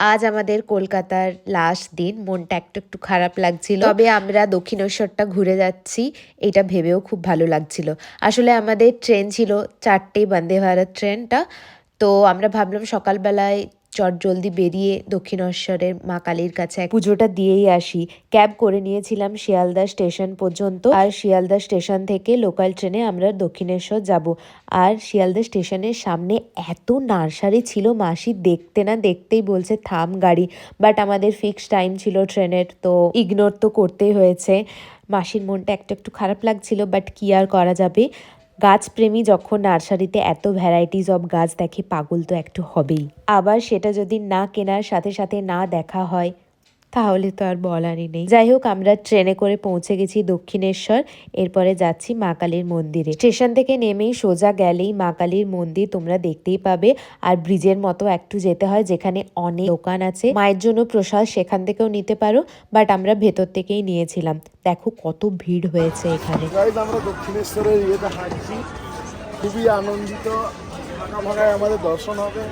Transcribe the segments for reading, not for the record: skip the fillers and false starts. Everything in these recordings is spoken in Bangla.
আজ আমাদের কলকাতার লাস্ট দিন, মনটা একটু খারাপ লাগছিল, তবে আমরা দক্ষিণেশ্বরটা ঘুরে যাচ্ছি এটা ভেবেও খুব ভালো লাগছিল। আসলে আমাদের ট্রেন ছিল 4টে, বন্দে ভারত ট্রেনটা। তো আমরা ভাবলাম সকালবেলায় জলদি বেরিয়ে দক্ষিণেশ্বরের মা কালীর কাছে পুজোটা দিয়েই আসি। ক্যাব করে নিয়েছিলাম শিয়ালদা স্টেশন পর্যন্ত, আর শিয়ালদা স্টেশন থেকে লোকাল ট্রেনে আমরা দক্ষিণেশ্বর যাব। আর শিয়ালদা স্টেশনের সামনে এত নার্সারি ছিল, মাসি দেখতে না দেখতেই বলছে থাম গাড়ি, বাট আমাদের ফিক্সড টাইম ছিল ট্রেনের, তো ইগনোর তো করতেই হয়েছে। মাসির মনটা একটু খারাপ লাগছিল, বাট কি আর করা যাবে। গাছপ্রেমী যখন নার্সারিতে এত ভ্যারাইটিস অফ গাছ দেখে, পাগল তো একটু হবেই। আবার সেটা যদি না কেনার সাথে সাথে না দেখা হয় তাহলে তো আর বলারই নেই। যাই হোক, আমরা ট্রেনে করে পৌঁছে গেছি দক্ষিণেশ্বর। এরপরে যাচ্ছি মা কালীর মন্দিরে। স্টেশন থেকে নেমেই সোজা গেলেই মা কালীর মন্দির তোমরা দেখতেই পাবে। আর ব্রিজের মতো একটু যেতে হয়, যেখানে অনেক দোকান আছে। মায়ের জন্য প্রসাদ সেখান থেকেও নিতে পারো, বাট আমরা ভেতর থেকেই নিয়েছিলাম। দেখো কত ভিড় হয়েছে এখানে। আমরা দক্ষিণেশ্বরের ইয়েতে হাঁটছি, খুবই আনন্দিত। ফাঁকা ফাঁকায় আমাদের দর্শন হবে।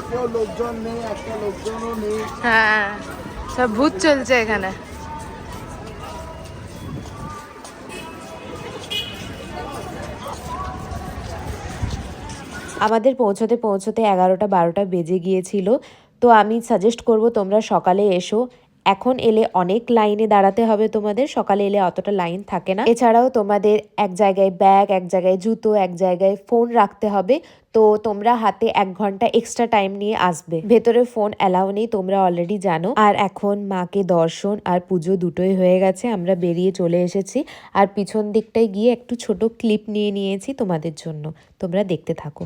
কেউ লোকজন নেই, একটা লোকজনও নেই। হ্যাঁ, সব ভূত চলছে এখানে। আমাদের পৌঁছতে পৌঁছতে 11টা-12টা বেজে গিয়েছিল। তো আমি সাজেস্ট করব তোমরা সকালে এসো। এখন এলে অনেক লাইনে দাঁড়াতে হবে তোমাদের, সকালে এলে অতটা লাইন থাকে না। এছাড়াও তোমাদের এক জায়গায় ব্যাগ, এক জায়গায় জুতো, এক জায়গায় ফোন রাখতে হবে। তো তোমরা হাতে 1 ঘন্টা এক্সট্রা টাইম নিয়ে আসবে। ভেতরে ফোন অ্যালাউ নেই, তোমরা অলরেডি জানো। আর এখন মাকে দর্শন আর পুজো দুটোই হয়ে গেছে, আমরা বেরিয়ে চলে এসেছি। আর পিছন দিকটায় গিয়ে একটু ছোট ক্লিপ নিয়ে নিয়েছি তোমাদের জন্য, তোমরা দেখতে থাকো।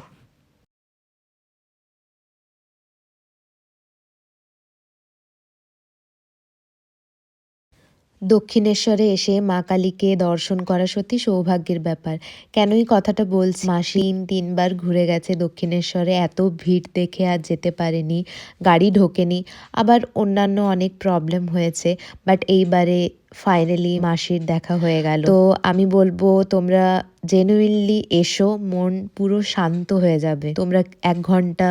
দক্ষিণেশ্বরে এসে মা কালীকে দর্শন করা সত্যি সৌভাগ্যের ব্যাপার। কেনই কথাটা বলছি, মাসি 3বার ঘুরে গেছে দক্ষিণেশ্বরে, এত ভিড় দেখে আর যেতে পারেনি, গাড়ি ঢোকেনি, আবার অন্যান্য অনেক প্রবলেম হয়েছে, বাট এইবারে ফাইনালি মাসির দেখা হয়ে গেল। তো আমি বলবো তোমরা জেনুইনলি এসো, মন পুরো শান্ত হয়ে যাবে। তোমরা 1 ঘন্টা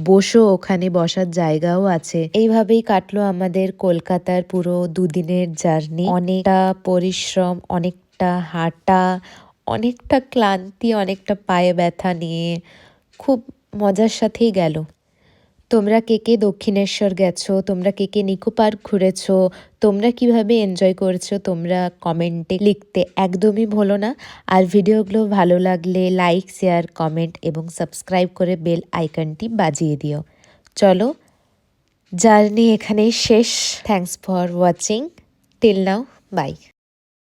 বসো, ওখানে বসার জায়গাও আছে। এইভাবেই কাটলো আমাদের কলকাতার পুরো 2 দিনের জার্নি। অনেকটা পরিশ্রম, অনেকটা হাঁটা, অনেকটা ক্লান্তি, অনেকটা পায়ে ব্যথা নিয়ে খুব মজার সাথেই গেল। তোমরা কে কে দক্ষিণেশ্বর গেছো, তোমরা কে কে নিকো পার্ক ঘুরেছো, তোমরা কিভাবে এনজয় করেছো, তোমরা কমেন্টে লিখতে একদমই ভুলো না। আর ভিডিওগুলো ভালো লাগলে লাইক, শেয়ার, কমেন্ট এবং সাবস্ক্রাইব করে বেল আইকনটি বাজিয়ে দিও। চলো, জার্নি এখানেই শেষ। Thanks for watching till now, by.